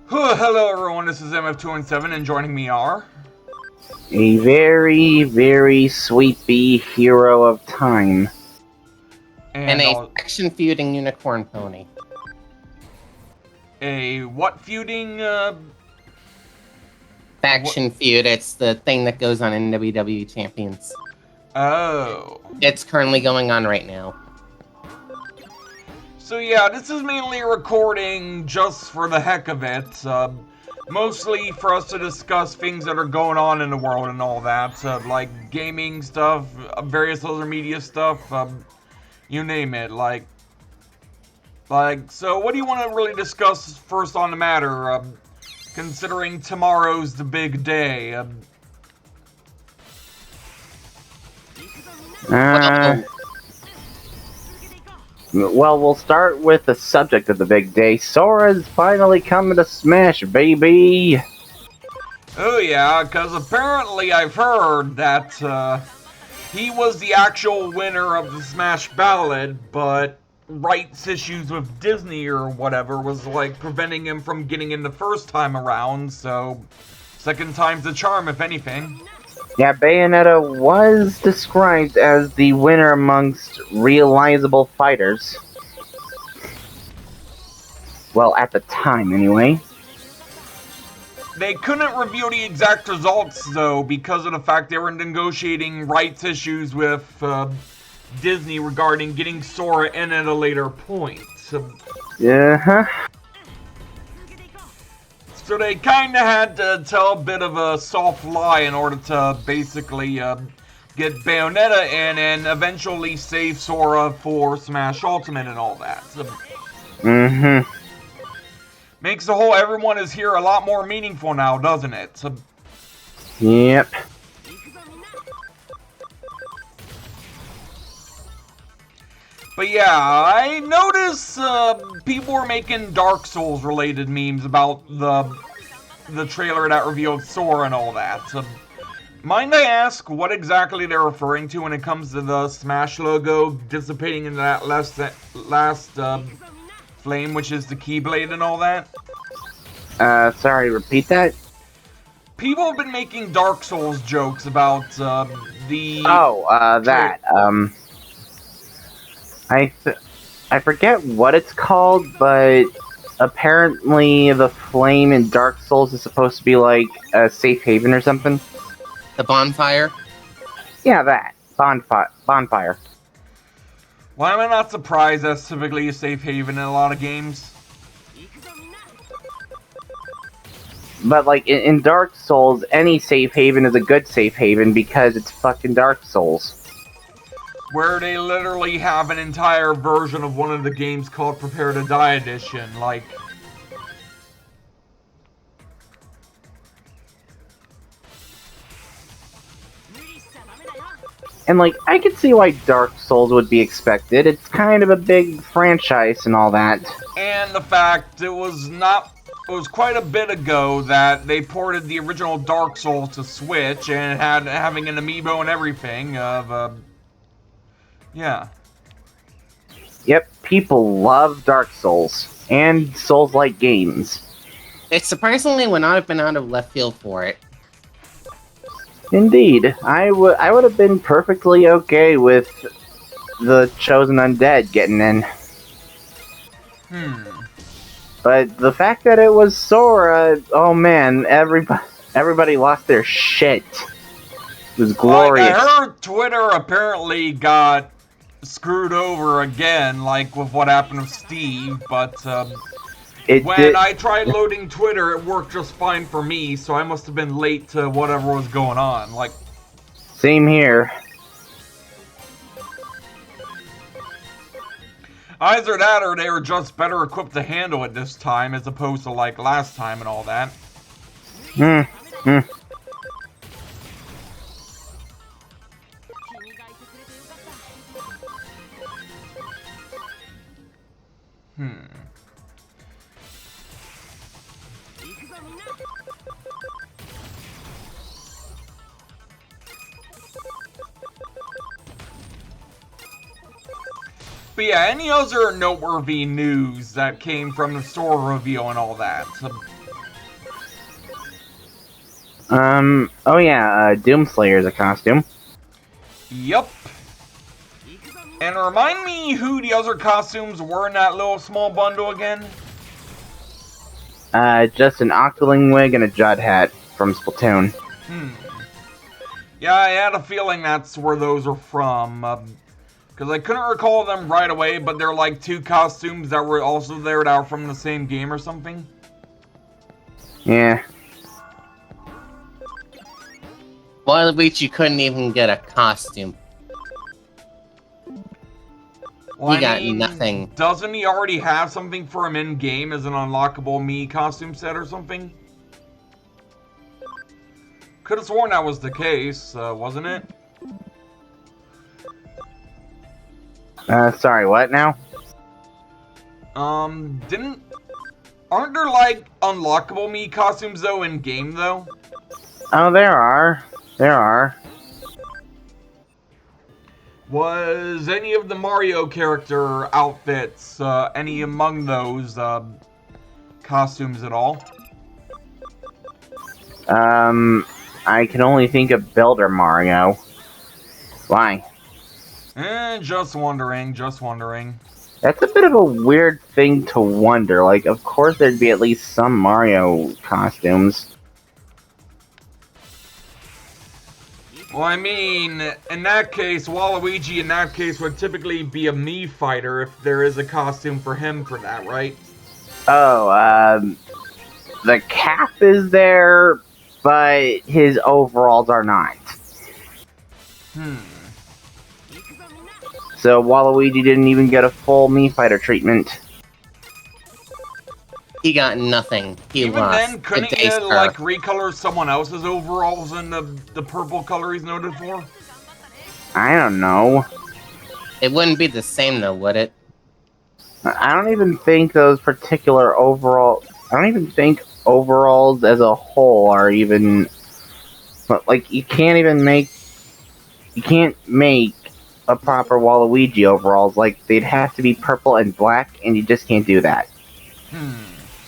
Hello everyone, this is MF217 and joining me are... A very, very sweepy hero of time. And a faction feuding unicorn pony. A what feuding, Faction feud, it's the thing that goes on in WWE Champions. Oh. It's currently going on right now. So yeah, this is mainly a recording just for the heck of it. Mostly for us to discuss things that are going on in the world and all that. Like gaming stuff, various other media stuff, you name it. So what do you want to really discuss first on the matter? Considering tomorrow's the big day. Well, we'll start with the subject of the big day. Sora's finally coming to Smash, baby! Oh yeah, because apparently I've heard that he was the actual winner of the Smash Ballot, but rights issues with Disney or whatever was like preventing him from getting in the first time around, so second time's a charm if anything. Yeah, Bayonetta was described as the winner amongst realizable fighters. Well, at the time, anyway. They couldn't reveal the exact results, though, because of the fact they were negotiating rights issues with Disney regarding getting Sora in at a later point. Uh-huh. So they kinda had to tell a bit of a soft lie in order to basically get Bayonetta in and eventually save Sora for Smash Ultimate and all that. Mm-hmm. Makes the whole everyone is here a lot more meaningful now, doesn't it? Yep. But yeah, I noticed people were making Dark Souls related memes about the trailer that revealed Sora and all that. Mind I ask what exactly they're referring to when it comes to the Smash logo dissipating into that last flame, which is the Keyblade and all that? Sorry, repeat that? People have been making Dark Souls jokes about the... Oh, that, I forget what it's called, but apparently the flame in Dark Souls is supposed to be like a safe haven or something. The bonfire? Yeah, that. Bonfire. Why am I not surprised that's typically a safe haven in a lot of games? But like in Dark Souls, any safe haven is a good safe haven because it's fucking Dark Souls. Where they literally have an entire version of one of the games called Prepare to Die Edition, like... And like, I could see why Dark Souls would be expected. It's kind of a big franchise and all that. And the fact it was quite a bit ago that they ported the original Dark Souls to Switch and having an amiibo and everything of, yeah. Yep, people love Dark Souls and Souls-like games. It surprisingly would not have been out of left field for it. Indeed, I would have been perfectly okay with the Chosen Undead getting in. But the fact that it was Sora, oh man, everybody lost their shit. It was glorious. Like, I heard Twitter apparently got screwed over again, like with what happened with Steve, but I tried loading Twitter, it worked just fine for me, so I must have been late to whatever was going on. Like, same here. Either that or they were just better equipped to handle it this time as opposed to like last time and all that. But yeah, any other noteworthy news that came from the store reveal and all that? Oh yeah, Doomslayer's a costume. Yup. And remind me who the other costumes were in that little small bundle again? Just an Octoling wig and a Judd hat from Splatoon. Yeah, I had a feeling that's where those are from. Because I couldn't recall them right away, but they're like two costumes that were also there that are from the same game or something. Yeah. Waluigi couldn't even get a costume. Well, He got nothing. Doesn't he already have something for him in-game as an unlockable Mii costume set or something? Could have sworn that was the case, wasn't it? Sorry, what now? Aren't there like unlockable Mii costumes though in-game though? Oh, there are. There are. Was any of the Mario character outfits, any among those, costumes at all? I can only think of Builder Mario. Why? Just wondering, just wondering. That's a bit of a weird thing to wonder. Like, of course there'd be at least some Mario costumes. Well, I mean, in that case, Waluigi in that case would typically be a Mii fighter if there is a costume for him for that, right? Oh, the cap is there, but his overalls are not. So Waluigi didn't even get a full Mii fighter treatment. He got nothing. He Even lost. then, couldn't Good you, day, like, sir. recolor someone else's overalls in the purple color he's noted for? I don't know. It wouldn't be the same though, would it? I don't even think those particular overall. I don't even think overalls as a whole are even. But like, you can't even make. You can't make a proper Waluigi overalls. Like, they'd have to be purple and black, and you just can't do that.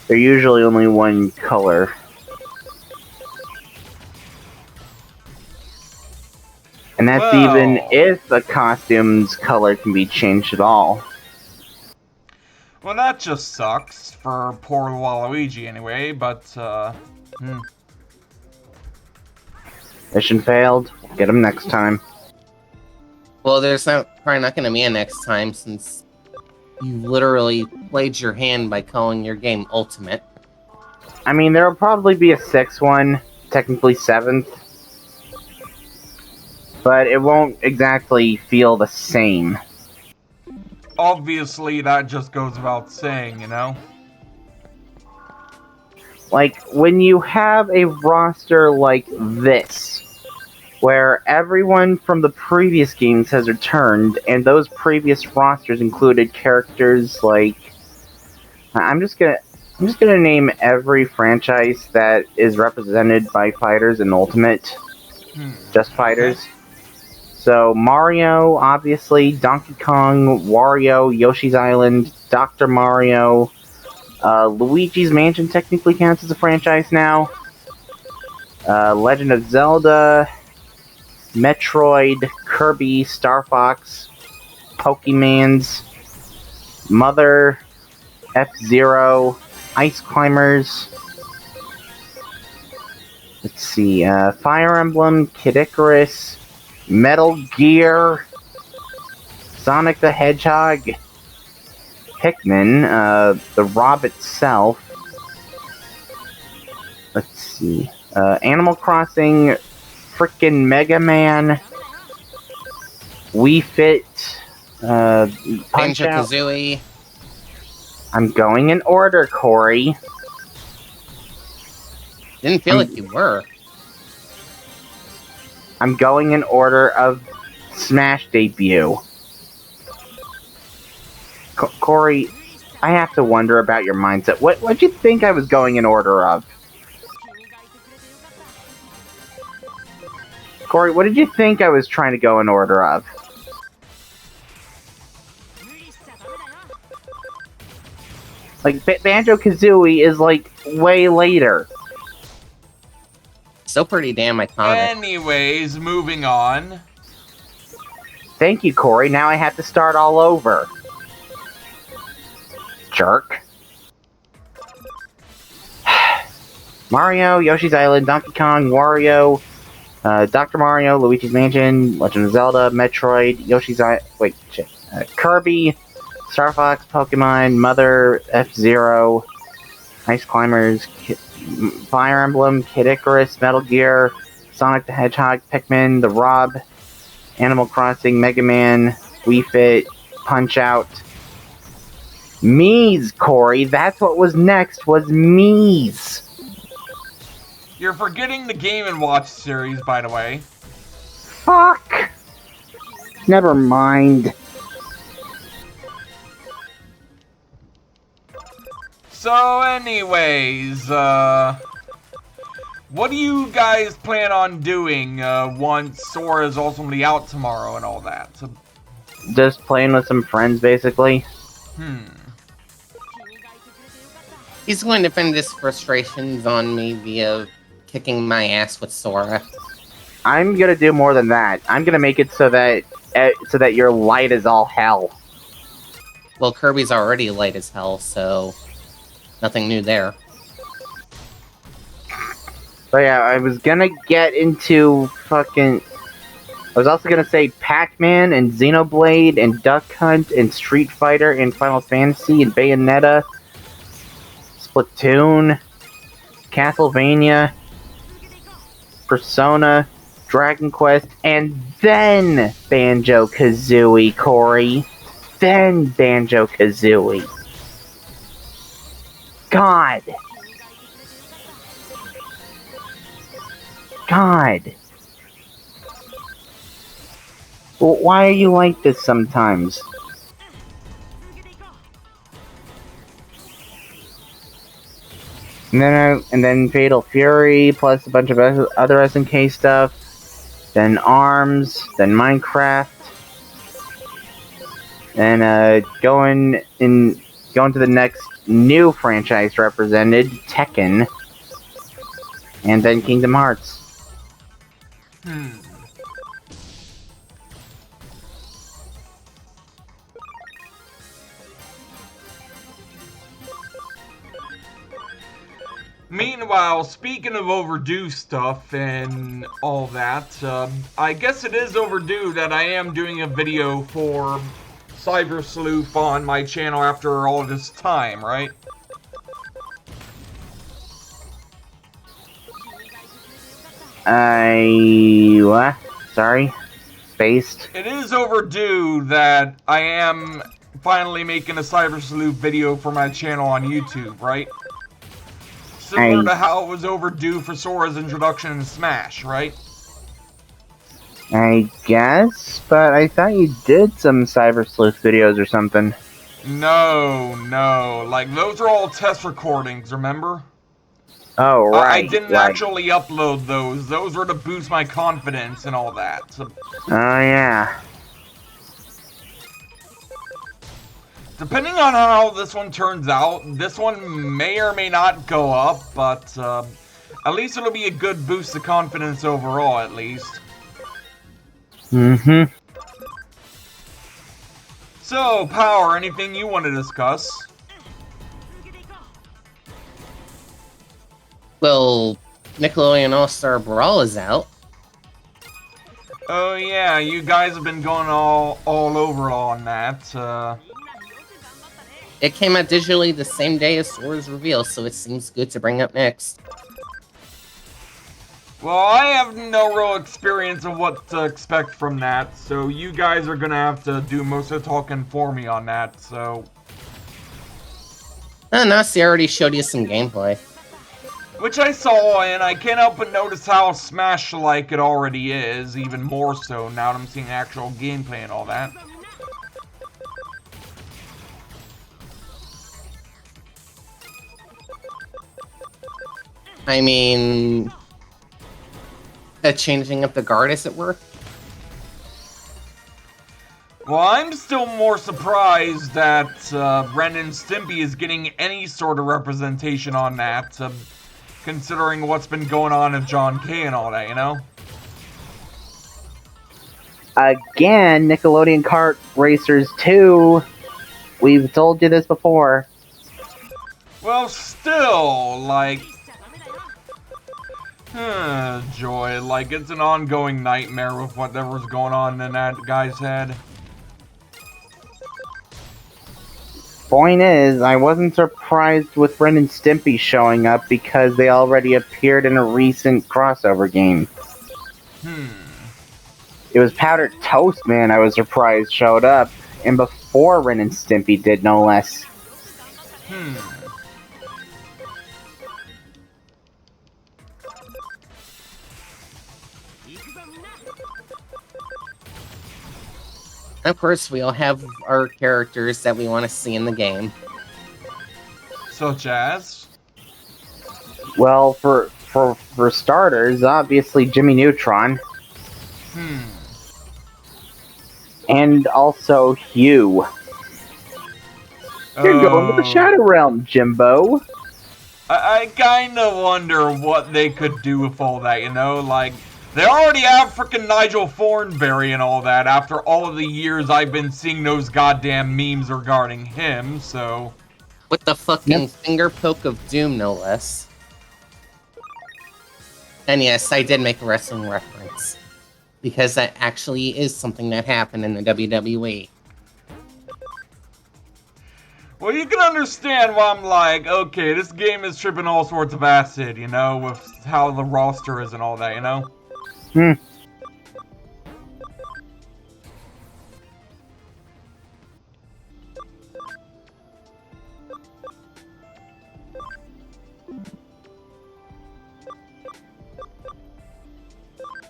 They're usually only one color. And that's even if the costume's color can be changed at all. Well, that just sucks for poor Waluigi anyway, but, Mission failed. Get him next time. Well, there's probably not going to be a next time since you literally played your hand by calling your game Ultimate. I mean, there'll probably be a 6th one, technically 7th. But it won't exactly feel the same. obviously that just goes without saying, you know? Like, when you have a roster like this, where everyone from the previous games has returned, and those previous rosters included characters like... I'm just gonna name every franchise that is represented by fighters in Ultimate. Just fighters. Okay. So, Mario, obviously, Donkey Kong, Wario, Yoshi's Island, Dr. Mario, Luigi's Mansion technically counts as a franchise now. Legend of Zelda, Metroid, Kirby, Star Fox, Pokemans, Mother, F-Zero, Ice Climbers. Let's see, Fire Emblem, Kid Icarus, Metal Gear, Sonic the Hedgehog, Pikmin, the Rob itself. Let's see, Animal Crossing, frickin' Mega Man, Wii Fit, Punch Out. Banjo-Kazooie. I'm going in order, Corey. Didn't feel like you were. I'm going in order of Smash debut. Corey, I have to wonder about your mindset. What'd you think I was going in order of? Corey, what did you think I was trying to go in order of? Like, Banjo-Kazooie is, like, way later. Still pretty damn iconic. Anyways, moving on. Thank you, Corey. Now I have to start all over. Jerk. Mario, Yoshi's Island, Donkey Kong, Wario, Dr. Mario, Luigi's Mansion, Legend of Zelda, Metroid, Yoshi's Island, Kirby, Star Fox, Pokemon, Mother, F-Zero, Ice Climbers, Fire Emblem, Kid Icarus, Metal Gear, Sonic the Hedgehog, Pikmin, The Rob, Animal Crossing, Mega Man, Wii Fit, Punch-Out. Mii's, Corey. That's what was next, was Mii's. You're forgetting the Game & Watch series, by the way. Fuck! Never mind. So anyways, what do you guys plan on doing once Sora is ultimately out tomorrow and all that? So, just playing with some friends, basically. He's going to vent his frustrations on me via kicking my ass with Sora. I'm gonna do more than that. I'm gonna make it so that your light is all hell. Well, Kirby's already light as hell, so nothing new there. But yeah, I was gonna get into fucking... I was also gonna say Pac-Man and Xenoblade and Duck Hunt and Street Fighter and Final Fantasy and Bayonetta, Splatoon, Castlevania, Persona, Dragon Quest, and then Banjo-Kazooie, Corey. Then Banjo-Kazooie. God. Well, why are you like this sometimes? And then Fatal Fury, plus a bunch of other SNK stuff. Then ARMS, then Minecraft. Then going to the next new franchise represented, Tekken. And then Kingdom Hearts. Meanwhile, speaking of overdue stuff and all that, I guess it is overdue that I am doing a video for Cyber Sleuth on my channel after all this time, right? What? Sorry? Spaced? It is overdue that I am finally making a Cyber Sleuth video for my channel on YouTube, right? Similar to how it was overdue for Sora's introduction in Smash, right? I guess, but I thought you did some Cyber Sleuth videos or something. No. Like, those are all test recordings, remember? Oh, right. I didn't actually upload those. Those were to boost my confidence and all that. So, oh, yeah. depending on how this one turns out, this one may or may not go up, but at least it'll be a good boost to confidence overall, at least. So, Power, anything you want to discuss? Well, Nickelodeon All-Star Brawl is out. Oh yeah, you guys have been going all over on that. It came out digitally the same day as Sora's reveal, so it seems good to bring up next. Well, I have no real experience of what to expect from that, so you guys are gonna have to do most of the talking for me on that, so... Nasi already showed you some gameplay. Which I saw, and I can't help but notice how Smash-like it already is, even more so now that I'm seeing actual gameplay and all that. I mean... changing up the guard, as it were? Well, I'm still more surprised that Ren and Stimpy is getting any sort of representation on that. considering what's been going on with John K and all that, you know? Again, Nickelodeon Kart Racers 2. We've told you this before. Well, still, like... Joy, like, it's an ongoing nightmare with whatever's going on in that guy's head. Point is, I wasn't surprised with Ren and Stimpy showing up because they already appeared in a recent crossover game. It was Powdered Toast Man I was surprised showed up, and before Ren and Stimpy did, no less. Of course, we all have our characters that we want to see in the game. Such as? Well, for starters, obviously Jimmy Neutron. And also Hugh. You're going to the Shadow Realm, Jimbo. I kind of wonder what they could do with all that, you know? Like, they already have frickin' Nigel Thornberry and all that after all of the years I've been seeing those goddamn memes regarding him, so... With the fucking finger poke of doom, no less. And yes, I did make a wrestling reference. Because that actually is something that happened in the WWE. Well, you can understand why I'm like, okay, this game is tripping all sorts of acid, you know, with how the roster is and all that, you know?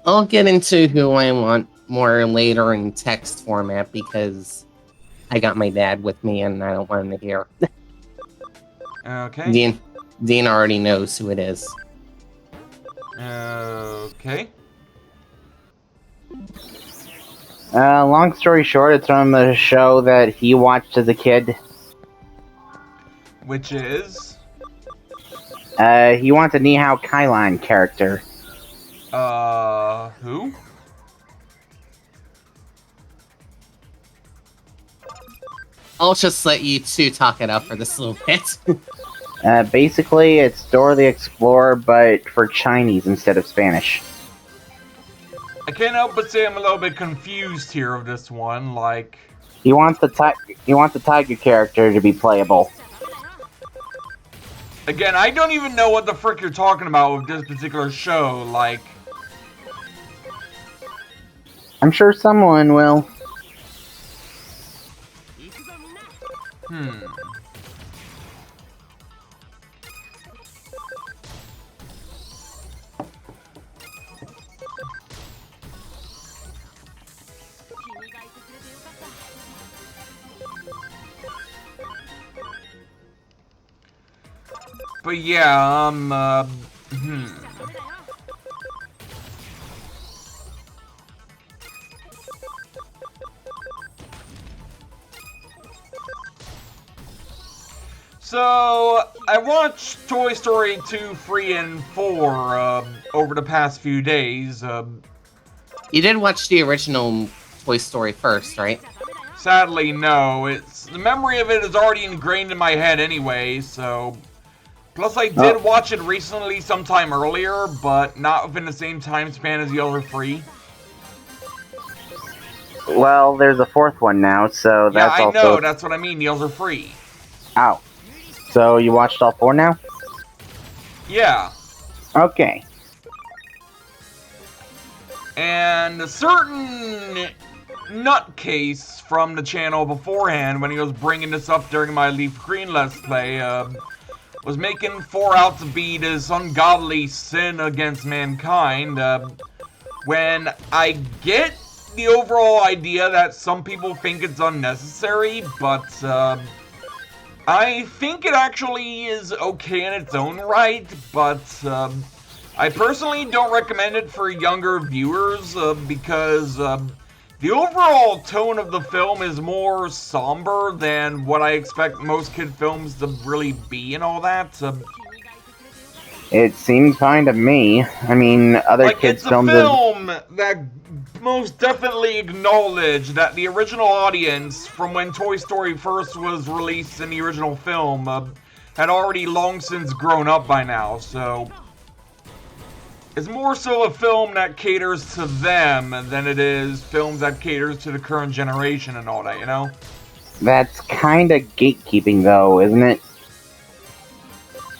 I'll get into who I want more later in text format because I got my dad with me and I don't want him to hear. Okay. Dean already knows who it is. Okay. Long story short, it's from a show that he watched as a kid. Which is? He wants a Nihao Kailan character. Who? I'll just let you two talk it out for this little bit. Basically, it's Dora the Explorer, but for Chinese instead of Spanish. I can't help but say I'm a little bit confused here of this one, like... He wants the tiger character to be playable. Again, I don't even know what the frick you're talking about with this particular show, like... I'm sure someone will. But yeah, So, I watched Toy Story 2, 3, and 4 over the past few days. You did watch the original Toy Story first, right? Sadly, no. The memory of it is already ingrained in my head anyway, so... Plus, I did watch it recently sometime earlier, but not within the same time span as the other three. Well, there's a fourth one now, so that's yeah, I also... know, that's what I mean, the other three. Ow. So, you watched all four now? Yeah. Okay. And a certain nutcase from the channel beforehand, when he was bringing this up during my Leaf Green Let's Play, was making 4 out to be this ungodly sin against mankind, when I get the overall idea that some people think it's unnecessary, but, I think it actually is okay in its own right, but, I personally don't recommend it for younger viewers, because, the overall tone of the film is more somber than what I expect most kid films to really be and all that. It seems fine to me. I mean, other Like, kids' it's a films film that most definitely acknowledged that the original audience, from when Toy Story first was released in the original film, had already long since grown up by now, so it's more so a film that caters to them than it is films that caters to the current generation and all that, you know? that's kind of gatekeeping, though, isn't it?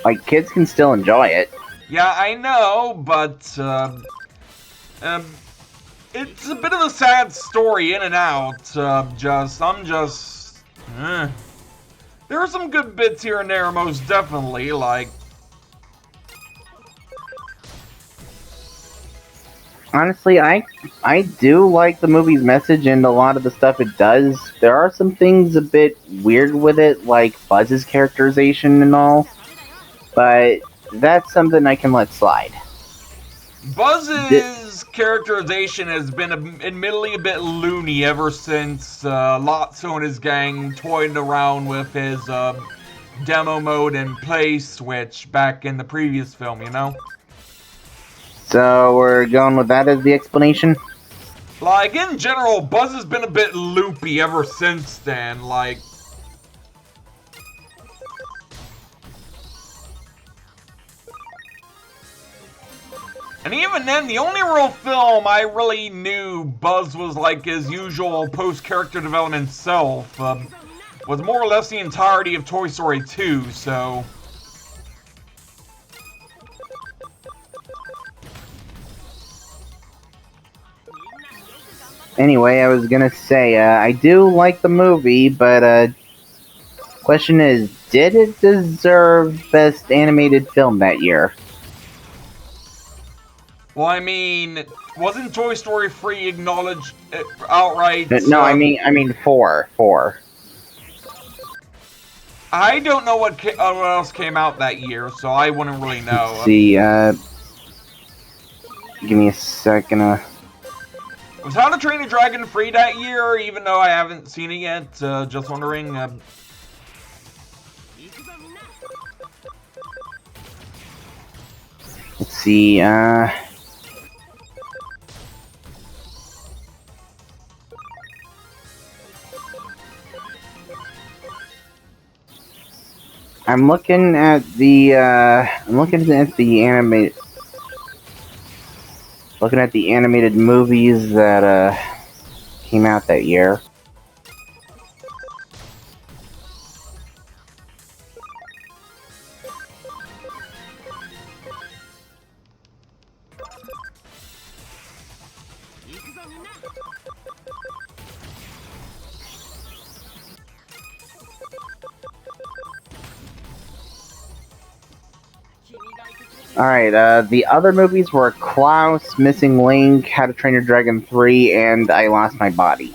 Like, kids can still enjoy it. Yeah, I know, but um, it's a bit of a sad story in and out. I'm just. There are some good bits here and there, most definitely. Like, Honestly, I do like the movie's message and a lot of the stuff it does. There are some things a bit weird with it, like Buzz's characterization and all, but that's something I can let slide. Buzz's characterization has been admittedly a bit loony ever since Lotso and his gang toyed around with his demo mode and play switch back in the previous film, you know? So we're going with that as the explanation? Like, in general, Buzz has been a bit loopy ever since then, like... And even then, the only real film I really knew Buzz was like his usual post-character development self was more or less the entirety of Toy Story 2, so... Anyway, I was gonna say, I do like the movie, but, question is, did it deserve Best Animated Film that year? Well, I mean, wasn't Toy Story 3 acknowledged outright? No, I mean four. I don't know what else came out that year, so I wouldn't really know. Let's see, give me a second, Was How to Train Your Dragon free that year, even though I haven't seen it yet? Just wondering. let's see, I'm looking at the animated movies that came out that year. Alright, the other movies were Klaus, Missing Link, How to Train Your Dragon 3, and I Lost My Body.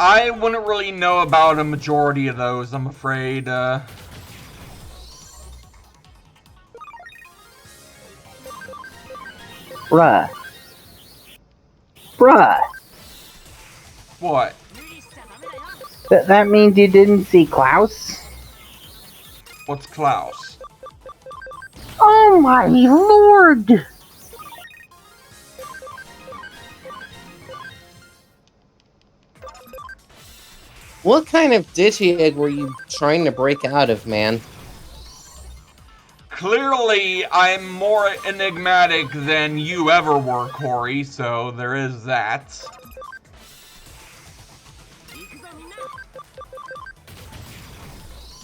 I wouldn't really know about a majority of those, I'm afraid. Bruh. What? That means you didn't see Klaus? What's Klaus? Oh my lord! What kind of Digi-Egg were you trying to break out of, man? Clearly, I'm more enigmatic than you ever were, Corey, so there is that.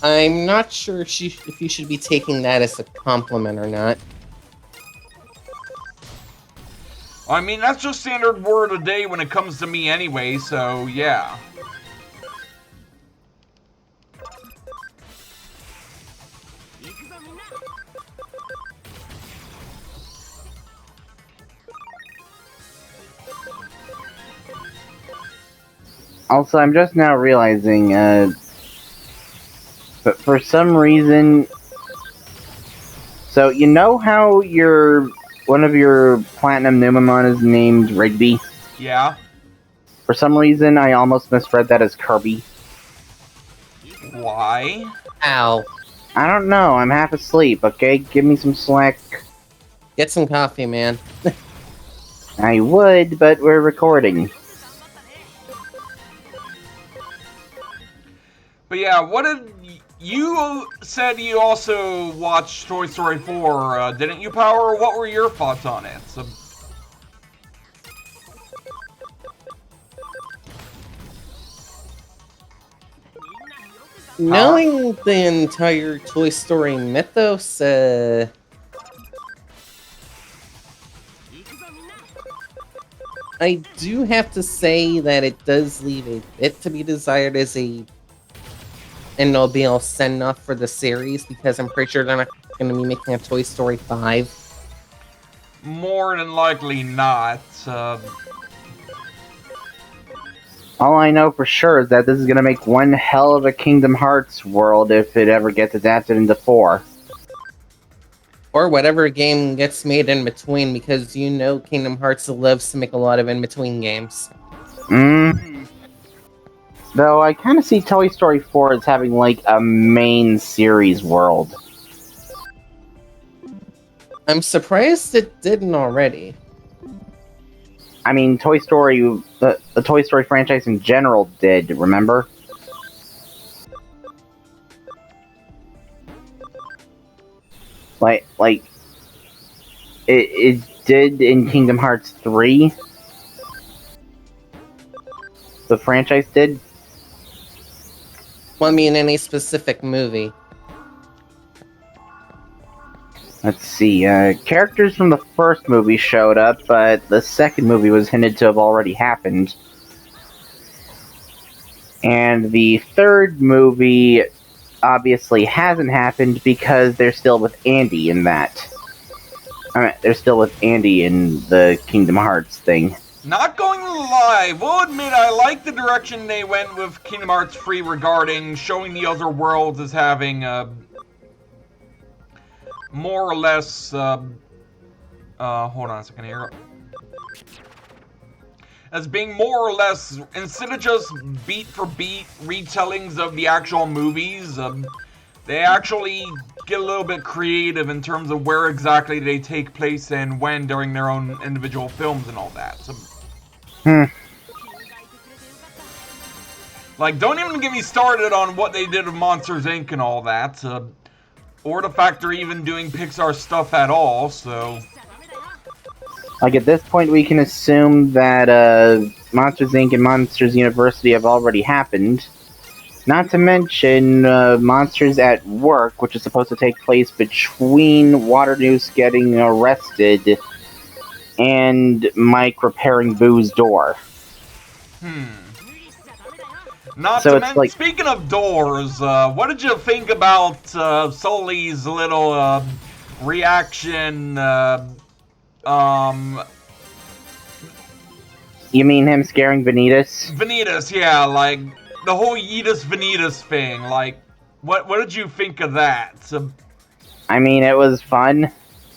I'm not sure if you should be taking that as a compliment or not. I mean, that's just standard word of the day when it comes to me anyway, so yeah. Also, I'm just now realizing, but for some reason... So, you know how one of your Platinum Numemon is named Rigby? Yeah? For some reason, I almost misread that as Kirby. Why? Ow. I don't know. I'm half asleep. Okay, give me some slack. Get some coffee, man. I would, but we're recording. But yeah, what did you said you also watched Toy Story 4, didn't you, Power? What were your thoughts on it? Knowing the entire Toy Story mythos, I do have to say that it does leave a bit to be desired as an all send-off for the series, because I'm pretty sure they're not going to be making a Toy Story 5. More than likely not. All I know for sure is that this is gonna make one hell of a Kingdom Hearts world if it ever gets adapted into 4. Or whatever game gets made in between, because you know Kingdom Hearts loves to make a lot of in-between games. Though I kind of see Toy Story 4 as having like a main series world. I'm surprised it didn't already. I mean, Toy Story, the Toy Story franchise in general did, remember? Like, it did in Kingdom Hearts 3. The franchise did. Well, I mean, any specific movie. Let's see, characters from the first movie showed up, but the second movie was hinted to have already happened. And the third movie obviously hasn't happened because they're still with Andy in that. I mean, they're still with Andy in the Kingdom Hearts thing. Not going to lie, we'll admit I like the direction they went with Kingdom Hearts 3 regarding showing the other worlds as having, more or less, hold on a second here. As being more or less, instead of just beat for beat retellings of the actual movies, they actually get a little bit creative in terms of where exactly they take place and when during their own individual films and all that. Like, don't even get me started on what they did with Monsters, Inc. and all that. Or the fact they're even doing Pixar stuff at all, so... Like, at this point, we can assume that, Monsters, Inc. and Monsters University have already happened. Not to mention, Monsters at Work, which is supposed to take place between Waternoose getting arrested and Mike repairing Boo's door. Not So to it's mention, like- speaking of doors, what did you think about Sully's little reaction? You mean him scaring Vanitas? Vanitas, yeah, like the whole Yeetus Vanitas thing. Like, what did you think of that? I mean, it was fun.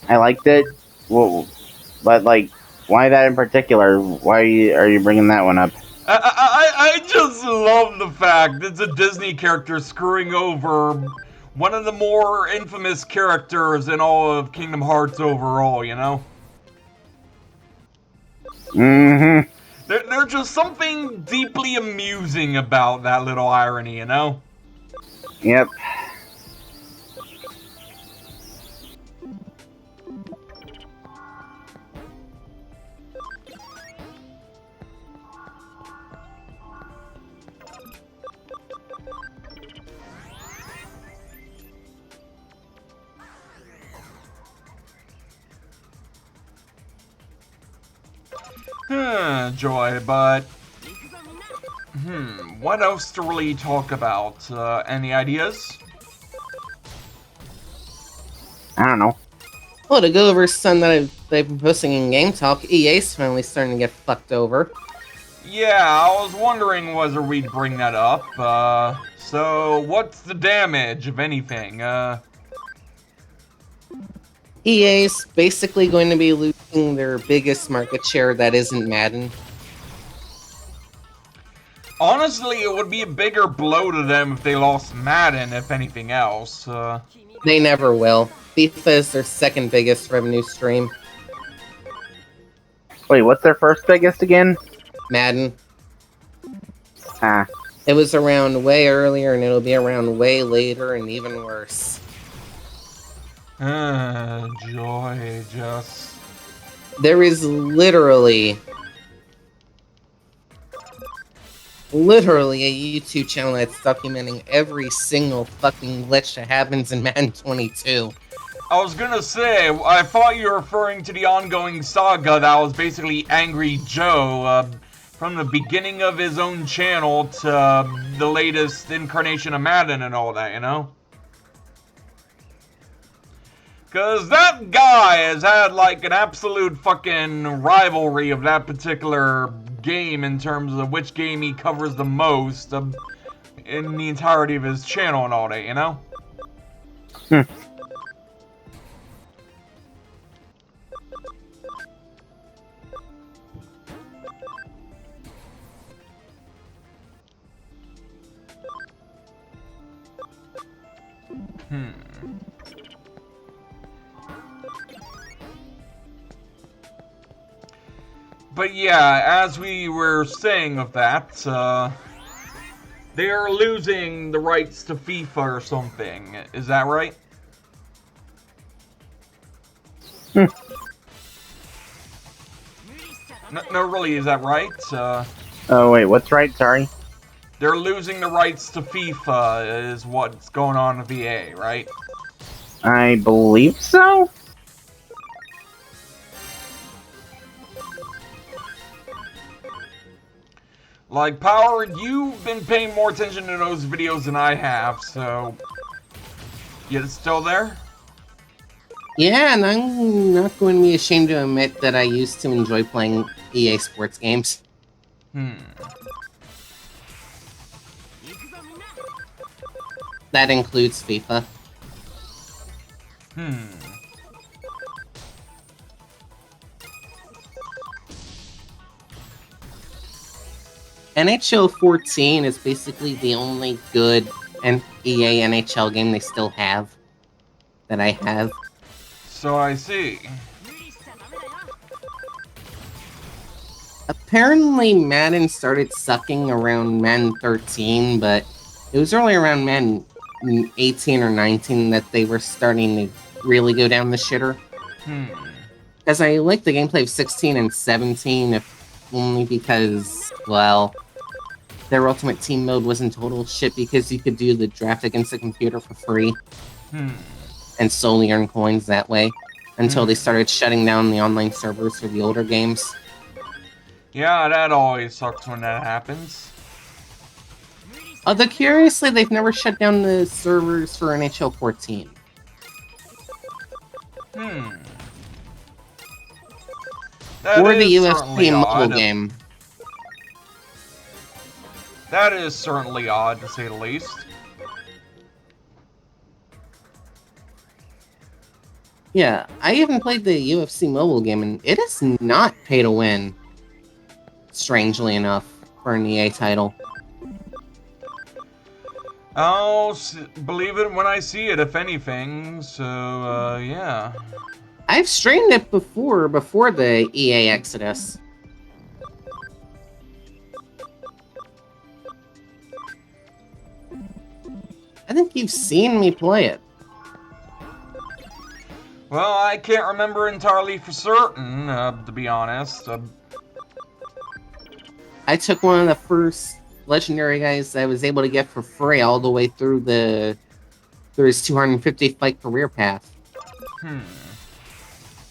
I liked it. Well, but, like, why that in particular? Why are you bringing that one up? I just love the fact it's a Disney character screwing over one of the more infamous characters in all of Kingdom Hearts overall, you know? Mm-hmm. There's just something deeply amusing about that little irony, you know? Yep. Joy, but... what else to really talk about? Any ideas? I don't know. Well, to go over something that they've been posting in Game Talk, EA's finally starting to get fucked over. Yeah, I was wondering whether we'd bring that up. So what's the damage, if anything? EA's basically going to be losing their biggest market share that isn't Madden. Honestly, it would be a bigger blow to them if they lost Madden, if anything else. They never will. FIFA is their second biggest revenue stream. Wait, what's their first biggest again? Madden. Ah. It was around way earlier, and it'll be around way later, and even worse. Joy, just... There is literally a YouTube channel that's documenting every single fucking glitch that happens in Madden 22. I was gonna say, I thought you were referring to the ongoing saga that was basically Angry Joe, from the beginning of his own channel to the latest incarnation of Madden and all that, you know? Cause that guy has had like an absolute fucking rivalry of that particular game in terms of which game he covers the most in the entirety of his channel and all that, you know? But yeah, as we were saying of that, they are losing the rights to FIFA or something. Is that right? No, really, is that right? Oh, wait, what's right? Sorry? They're losing the rights to FIFA is what's going on with EA, right? I believe so? Like, Power, you've been paying more attention to those videos than I have, so... You're still there? Yeah, and I'm not going to be ashamed to admit that I used to enjoy playing EA sports games. That includes FIFA. NHL 14 is basically the only good EA NHL game they still have. That I have. So I see. Apparently Madden started sucking around Madden 13, but it was only around Madden 18 or 19 that they were starting to really go down the shitter. Because I like the gameplay of 16 and 17, if only because, well, their Ultimate Team mode wasn't total shit because you could do the draft against the computer for free. And solely earn coins that way. Until they started shutting down the online servers for the older games. Yeah, that always sucks when that happens. Although, curiously, they've never shut down the servers for NHL 14. Or the UFC mobile game. That is certainly odd, to say the least. Yeah, I even played the UFC mobile game, and it is not pay to win. Strangely enough, for an EA title. I'll believe it when I see it, if anything. So, yeah. I've streamed it before the EA Exodus. I think you've seen me play it. Well, I can't remember entirely for certain, to be honest. I took one of the first legendary guys that I was able to get for free all the way through his 250 fight career path.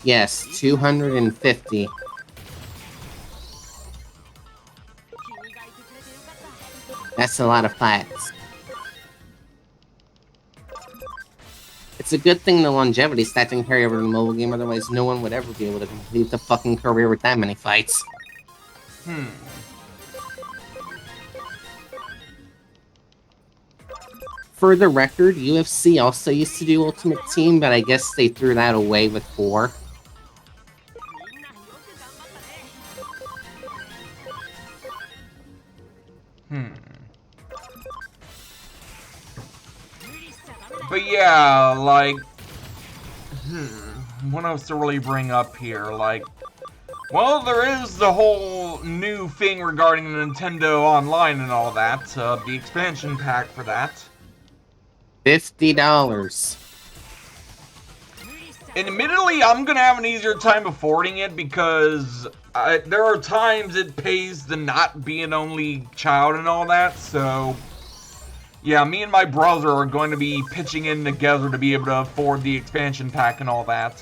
Yes, 250. That's a lot of fights. It's a good thing the longevity stat didn't carry over to the mobile game, otherwise no one would ever be able to complete the fucking career with that many fights. For the record, UFC also used to do Ultimate Team, but I guess they threw that away with 4. But yeah, like, what else to really bring up here? Like, well, there is the whole new thing regarding Nintendo Online and all that, the expansion pack for that. $50. And admittedly, I'm gonna have an easier time affording it because there are times it pays to not be an only child and all that, so yeah, me and my brother are going to be pitching in together to be able to afford the expansion pack and all that.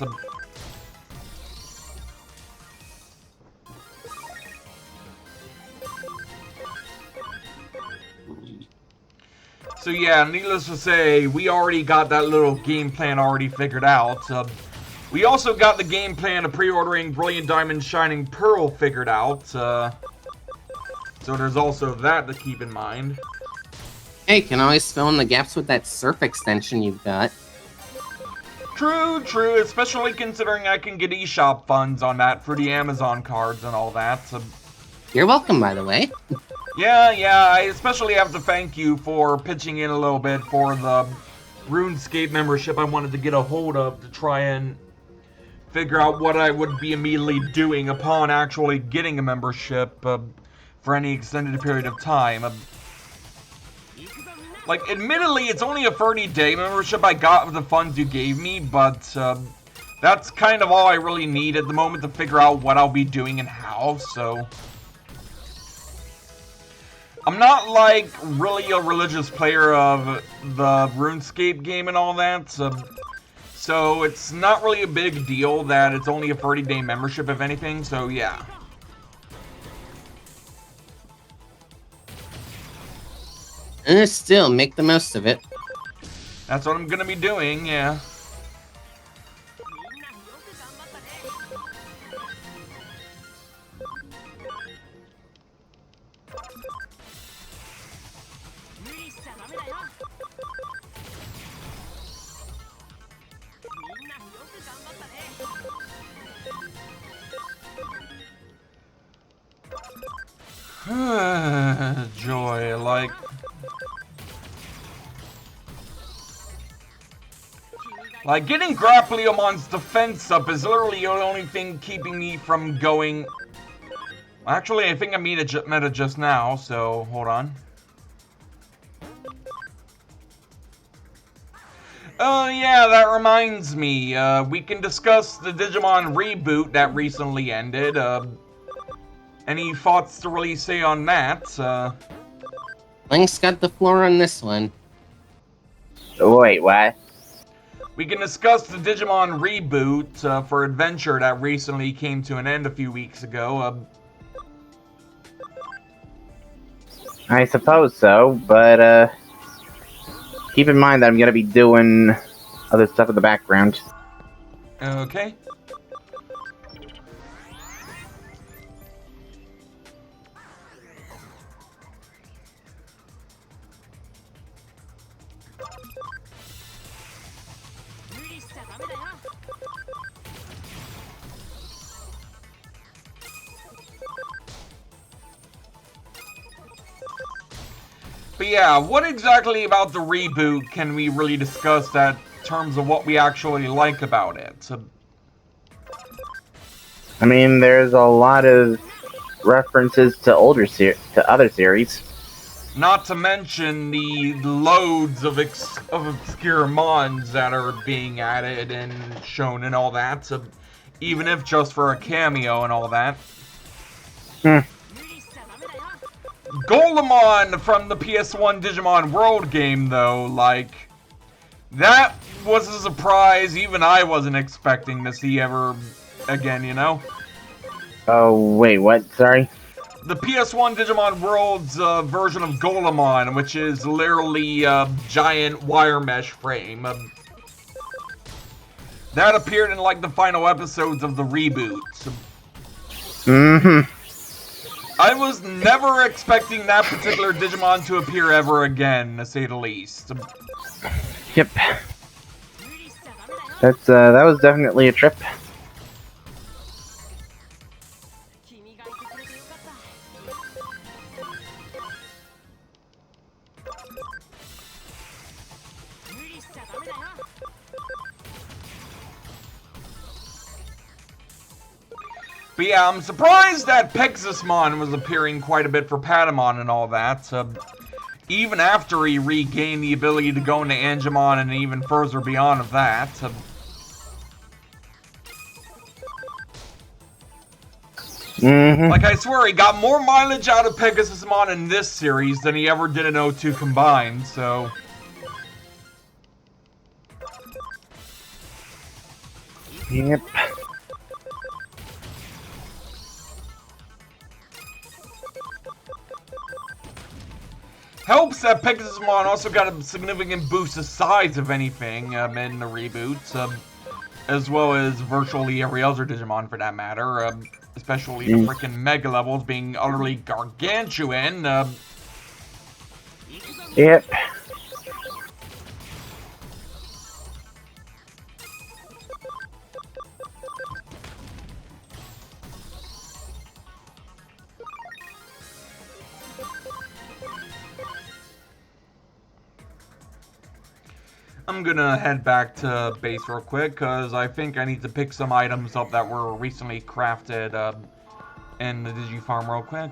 So yeah, needless to say, we already got that little game plan already figured out. We also got the game plan of pre-ordering Brilliant Diamond Shining Pearl figured out. So there's also that to keep in mind. Hey, can always fill in the gaps with that surf extension you've got. True, true, especially considering I can get eShop funds on that for the Amazon cards and all that. You're welcome, by the way. Yeah, I especially have to thank you for pitching in a little bit for the RuneScape membership I wanted to get a hold of to try and figure out what I would be immediately doing upon actually getting a membership for any extended period of time. Like, admittedly, it's only a 30-day membership I got with the funds you gave me, but that's kind of all I really need at the moment to figure out what I'll be doing and how, so I'm not, like, really a religious player of the RuneScape game and all that, so it's not really a big deal that it's only a 30-day membership, if anything, so yeah. Still, make the most of it. That's what I'm gonna be doing, yeah. Joy, like getting Grappleomon's defense up is literally the only thing keeping me from going. Actually, I think I met it just now, so hold on. Oh yeah, that reminds me. We can discuss the Digimon reboot that recently ended. Any thoughts to really say on that? Link's got the floor on this one. Wait, what? We can discuss the Digimon reboot for Adventure that recently came to an end a few weeks ago. I suppose so, but keep in mind that I'm gonna be doing other stuff in the background. Okay. But yeah, what exactly about the reboot can we really discuss in terms of what we actually like about it? I mean, there's a lot of references to other series. Not to mention the loads of obscure mons that are being added and shown and all that, even if just for a cameo and all that. Golemon from the PS1 Digimon World game, though, like, that was a surprise even I wasn't expecting to see ever again, you know? Oh, wait, what? Sorry? The PS1 Digimon World's version of Golemon, which is literally a giant wire mesh frame. That appeared in, like, the final episodes of the reboot. Mm-hmm. I was never expecting that particular Digimon to appear ever again, to say the least. Yep. That was definitely a trip. But yeah, I'm surprised that Pegasusmon was appearing quite a bit for Patamon and all that. Even after he regained the ability to go into Angemon and even further beyond of that. Like, I swear, he got more mileage out of Pegasusmon in this series than he ever did in O2 combined, so... Yep. Helps that Pegasusmon also got a significant boost of size, if anything, in the reboot, as well as virtually every other Digimon for that matter, especially the freaking Mega levels being utterly gargantuan. Yep. I'm gonna head back to base real quick, because I think I need to pick some items up that were recently crafted in the Digifarm real quick.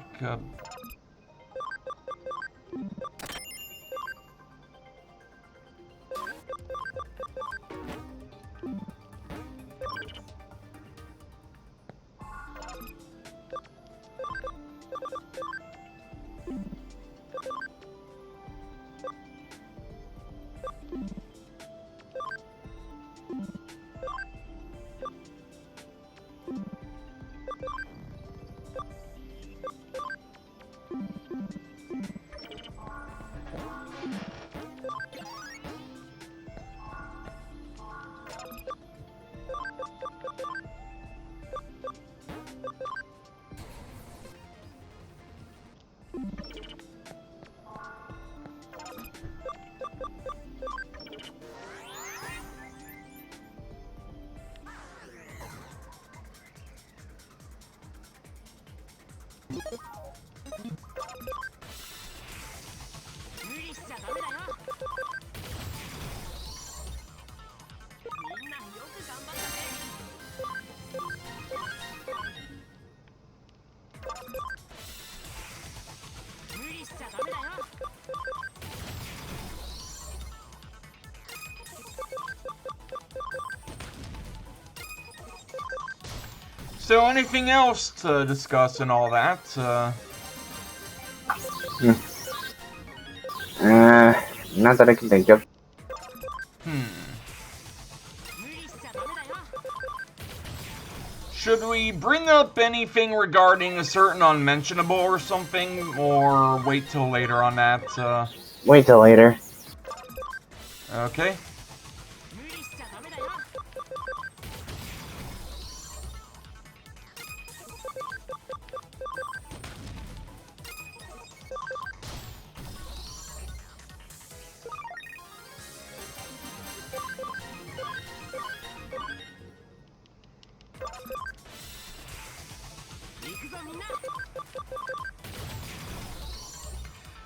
So, anything else to discuss and all that? Not that I can think of. Should we bring up anything regarding a certain unmentionable or something, or wait till later on that? Wait till later. Okay.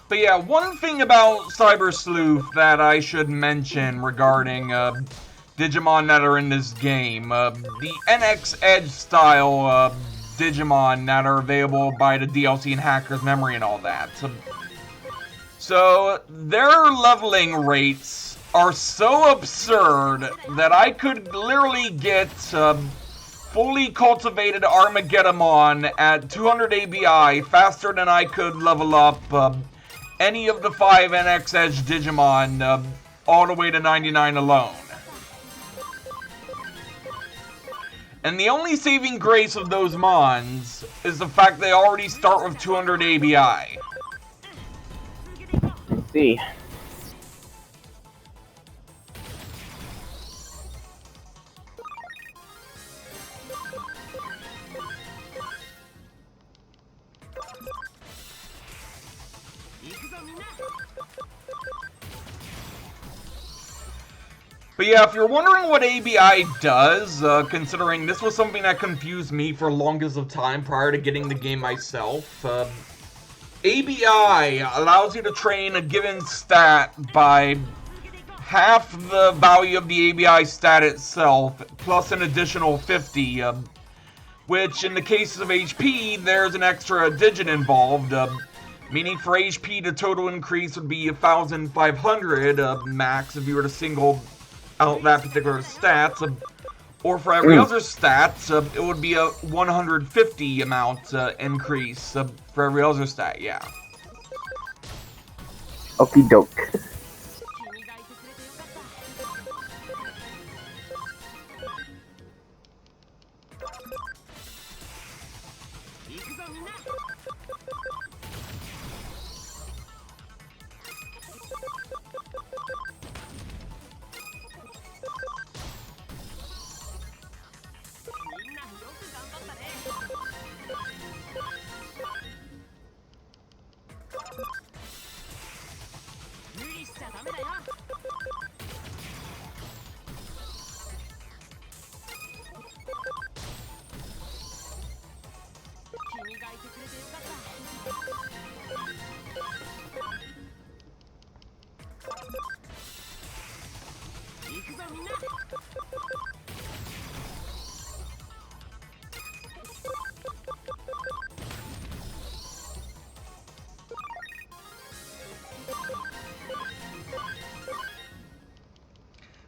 But yeah, one thing about Cyber Sleuth that I should mention regarding Digimon that are in this game, the NX Edge style Digimon that are available by the DLC and Hacker's Memory and all that. So their leveling rates are so absurd that I could literally get fully cultivated Armageddon at 200 ABI faster than I could level up any of the 5 NX Edge Digimon all the way to 99 alone. And the only saving grace of those Mons is the fact they already start with 200 ABI. Let's see. But yeah, if you're wondering what ABI does, considering this was something that confused me for longest of time prior to getting the game myself, ABI allows you to train a given stat by half the value of the ABI stat itself, plus an additional 50, which in the cases of HP, there's an extra digit involved, meaning for HP, the total increase would be 1,500 max if you were to single out that particular stat, or for every other stat, it would be a 150 amount increase for every other stat, yeah. Okie doke.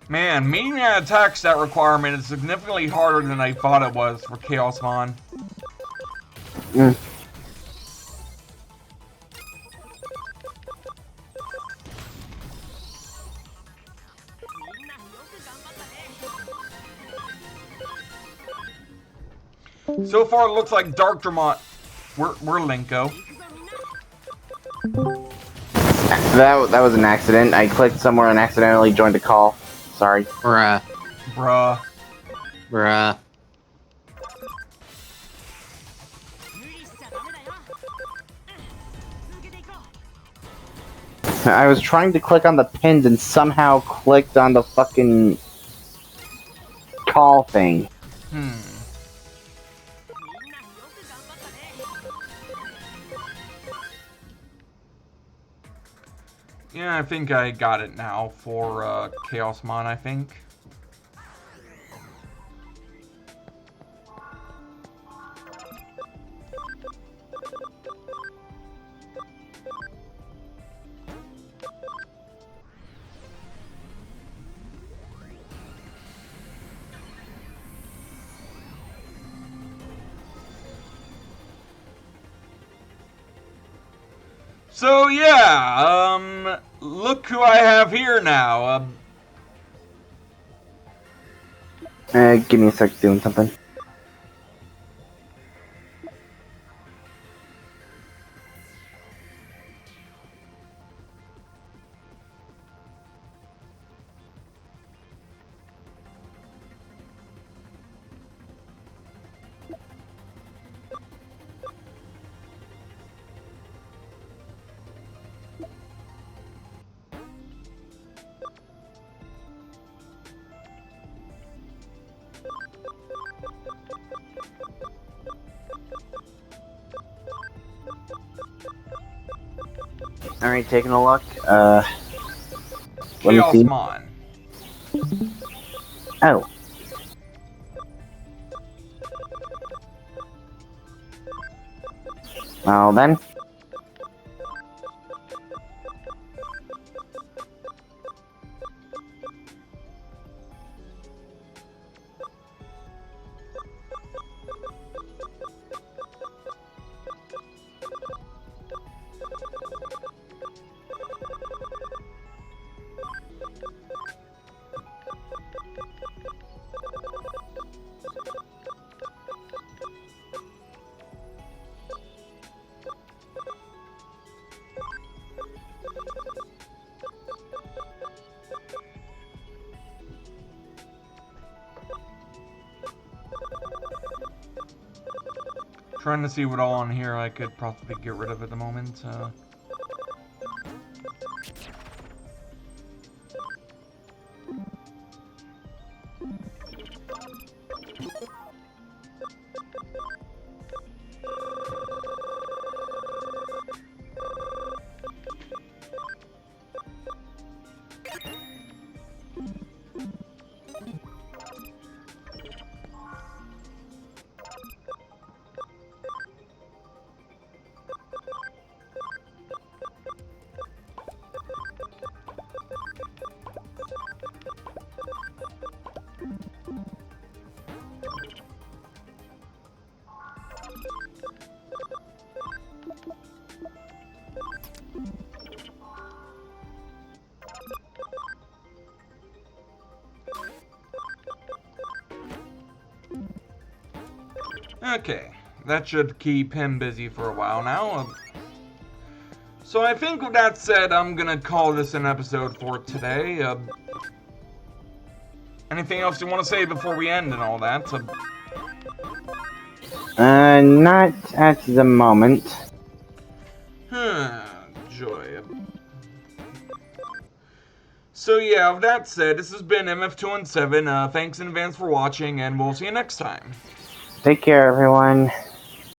Man, meeting that attack stat requirement is significantly harder than I thought it was for Chaosmon. So far, it looks like Darkdramon. We're Linko. That was an accident. I clicked somewhere and accidentally joined a call. Sorry. Bruh. Bruh. Bruh. I was trying to click on the pins and somehow clicked on the fucking call thing. Yeah, I think I got it now for Chaosmon, I think. So yeah, look who I have here now. Give me a sec, doing something. Alright, taking a look. Let me see. Chaosmon. Oh. Well then. Trying to see what all on here I could possibly get rid of at the moment. Okay, that should keep him busy for a while now. So I think with that said, I'm gonna call this an episode for today. Anything else you want to say before we end and all that? Not at the moment. Joy. So yeah, with that said, this has been MF217. Thanks in advance for watching, and we'll see you next time. Take care, everyone.